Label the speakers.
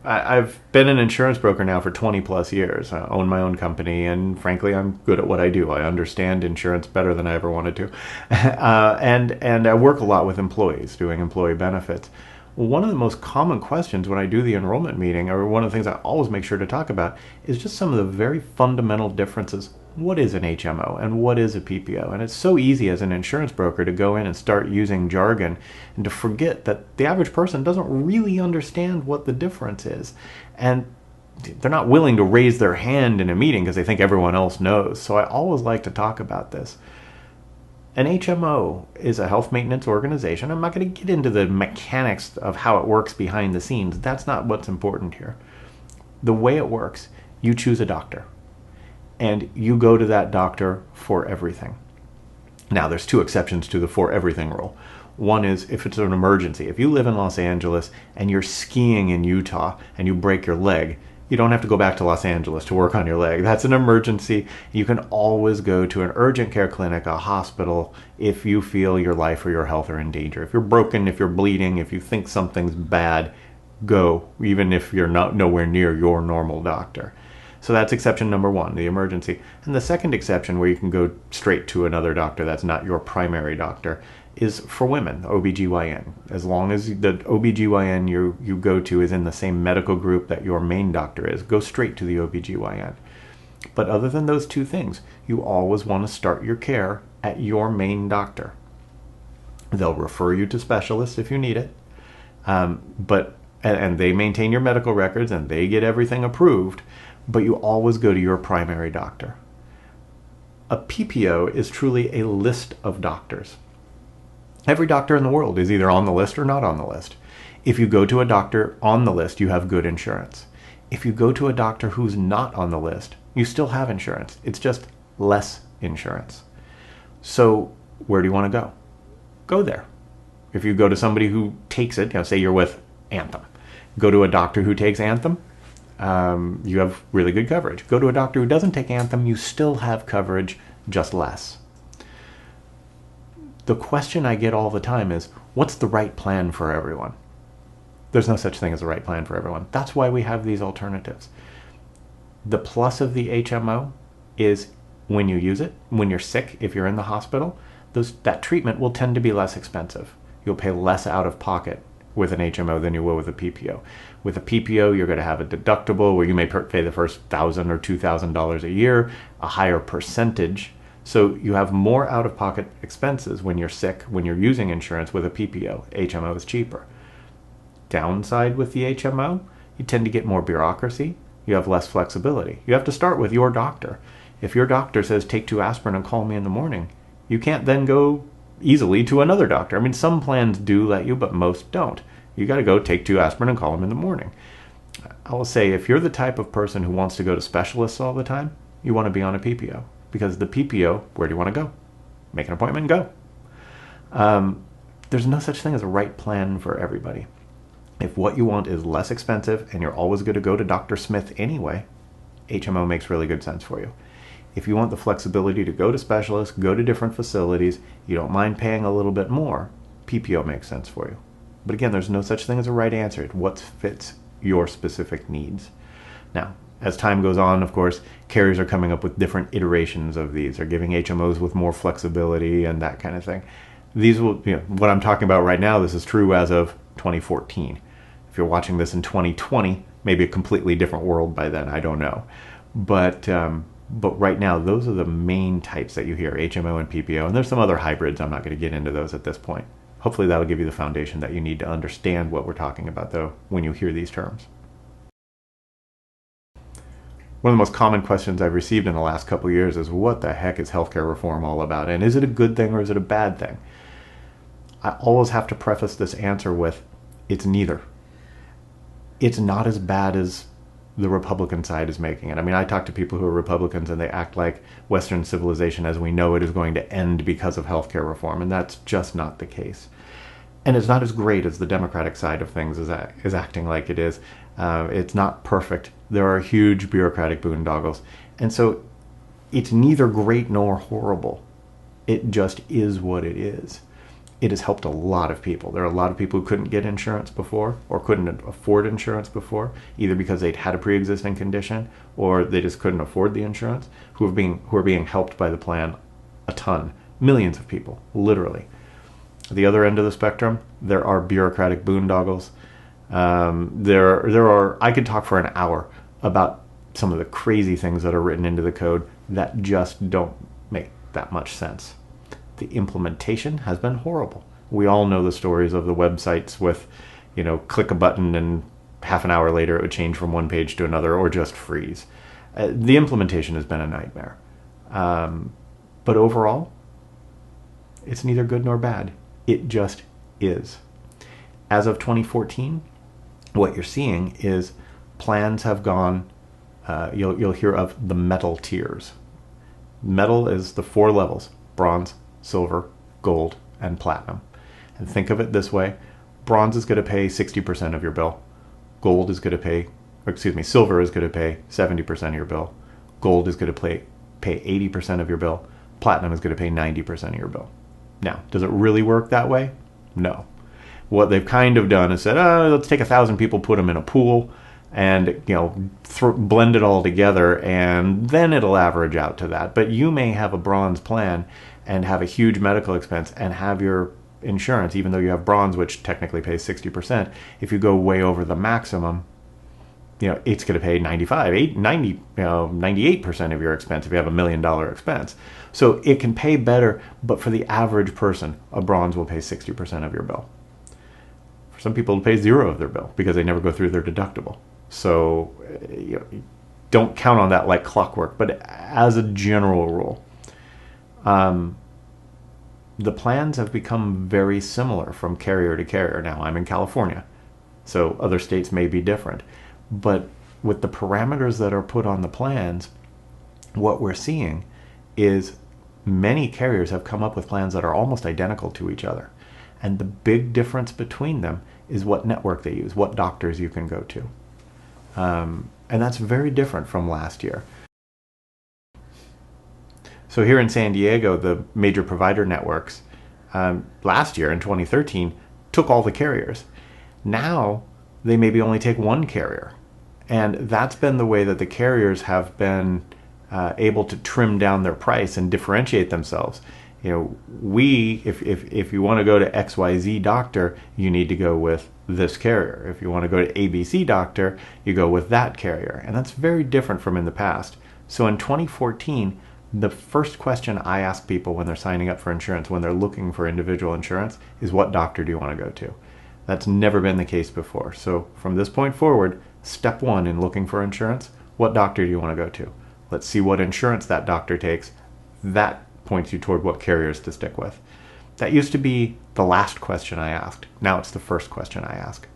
Speaker 1: I've been an insurance broker now for 20 plus years. I own my own company, and frankly, I'm good at what I do. I understand insurance better than I ever wanted to. And I work a lot with employees doing employee benefits. One of the most common questions when I do the enrollment meeting, or one of the things I always make sure to talk about, is just some of the very fundamental differences. What is an HMO and what is a PPO? And it's so easy as an insurance broker to go in and start using jargon and to forget that the average person doesn't really understand what the difference is. And they're not willing to raise their hand in a meeting because they think everyone else knows. So I always like to talk about this. An HMO is a health maintenance organization. I'm not going to get into the mechanics of how it works behind the scenes. That's not what's important here. The way it works, you choose a doctor, and you go to that doctor for everything. Now, there's two exceptions to the for everything rule. One is if it's an emergency. If you live in Los Angeles and you're skiing in Utah and you break your leg, you don't have to go back to Los Angeles to work on your leg. That's an emergency. You can always go to an urgent care clinic, a hospital, if you feel your life or your health are in danger. If you're broken, if you're bleeding, if you think something's bad, go, even if you're not nowhere near your normal doctor. So that's exception number one, the emergency. And the second exception, where you can go straight to another doctor that's not your primary doctor, is for women, OBGYN. As long as the OBGYN you go to is in the same medical group that your main doctor is, go straight to the OBGYN. But other than those two things, you always want to start your care at your main doctor. They'll refer you to specialists if you need it, and they maintain your medical records and they get everything approved, but you always go to your primary doctor. A PPO is truly a list of doctors. Every doctor in the world is either on the list or not on the list. If you go to a doctor on the list, you have good insurance. If you go to a doctor who's not on the list, you still have insurance. It's just less insurance. So where do you want to go? Go there. If you go to somebody who takes it, say you're with Anthem, go to a doctor who takes Anthem, you have really good coverage. Go to a doctor who doesn't take Anthem, you still have coverage, just less. The question I get all the time is, what's the right plan for everyone? There's no such thing as a right plan for everyone. That's why we have these alternatives. The plus of the HMO is when you use it, when you're sick, if you're in the hospital, that treatment will tend to be less expensive. You'll pay less out of pocket with an HMO than you will with a PPO. With a PPO, you're going to have a deductible where you may pay the first $1,000 or $2,000 a year, a higher percentage. So you have more out-of-pocket expenses when you're sick, when you're using insurance with a PPO. HMO is cheaper. Downside with the HMO, you tend to get more bureaucracy. You have less flexibility. You have to start with your doctor. If your doctor says, take 2 aspirin and call me in the morning, you can't then go easily to another doctor. I mean, some plans do let you, but most don't. You got to go take 2 aspirin and call them in the morning. I will say, if you're the type of person who wants to go to specialists all the time, you want to be on a PPO. Because the PPO, where do you want to go? Make an appointment and go. There's no such thing as a right plan for everybody. If what you want is less expensive and you're always going to go to Dr. Smith anyway, HMO makes really good sense for you. If you want the flexibility to go to specialists, go to different facilities, you don't mind paying a little bit more, PPO makes sense for you. But again, there's no such thing as a right answer. It's what fits your specific needs. Now, as time goes on, of course, carriers are coming up with different iterations of these. They're giving HMOs with more flexibility and that kind of thing. These will, what I'm talking about right now, this is true as of 2014. If you're watching this in 2020, maybe a completely different world by then, I don't know. But right now, those are the main types that you hear, HMO and PPO. And there's some other hybrids. I'm not going to get into those at this point. Hopefully that'll give you the foundation that you need to understand what we're talking about, though, when you hear these terms. One of the most common questions I've received in the last couple of years is, what the heck is healthcare reform all about? And is it a good thing or is it a bad thing? I always have to preface this answer with, it's neither. It's not as bad as the Republican side is making it. I mean, I talk to people who are Republicans and they act like Western civilization as we know it is going to end because of healthcare reform, and that's just not the case. And it's not as great as the Democratic side of things is acting like it is. It's not perfect. There are huge bureaucratic boondoggles. And so it's neither great nor horrible. It just is what it is. it has helped a lot of people. There are a lot of people who couldn't get insurance before or couldn't afford insurance before, either because they'd had a pre-existing condition or they just couldn't afford the insurance, who are being helped by the plan a ton. Millions of people, literally. At the other end of the spectrum, there are bureaucratic boondoggles. There are. I could talk for an hour about some of the crazy things that are written into the code that just don't make that much sense. The implementation has been horrible. We all know the stories of the websites with, click a button and half an hour later it would change from one page to another or just freeze. The implementation has been a nightmare. But overall, it's neither good nor bad. It just is. As of 2014, what you're seeing is plans have gone, you'll hear of the metal tiers. Metal is the 4 levels: bronze, silver, gold, and platinum. And think of it this way: bronze is going to pay 60% of your bill. Silver is going to pay 70% of your bill. Gold is going to pay 80% of your bill. Platinum is going to pay 90% of your bill. Now, does it really work that way? No. What they've kind of done is said, let's take 1,000 people, put them in a pool, and blend it all together, and then it'll average out to that. But you may have a bronze plan and have a huge medical expense and have your insurance, even though you have bronze, which technically pays 60%, if you go way over the maximum, it's going to pay 98% of your expense if you have $1 million expense. So it can pay better, but for the average person, a bronze will pay 60% of your bill. For some people, it'll pay 0 of their bill because they never go through their deductible. So don't count on that like clockwork. But as a general rule, the plans have become very similar from carrier to carrier. Now, I'm in California, so other states may be different. But with the parameters that are put on the plans, what we're seeing is many carriers have come up with plans that are almost identical to each other. And the big difference between them is what network they use, what doctors you can go to. And that's very different from last year. So here in San Diego, the major provider networks last year in 2013 took all the carriers. Now they maybe only take one carrier. And that's been the way that the carriers have been able to trim down their price and differentiate themselves. If you want to go to XYZ doctor, you need to go with this carrier. If you want to go to ABC doctor, you go with that carrier. And that's very different from in the past. So in 2014, the first question I ask people when they're signing up for insurance, when they're looking for individual insurance, is what doctor do you want to go to? That's never been the case before. So from this point forward, step 1 in looking for insurance, what doctor do you want to go to? Let's see what insurance that doctor takes. That points you toward what carriers to stick with. That used to be the last question I asked. Now it's the first question I ask.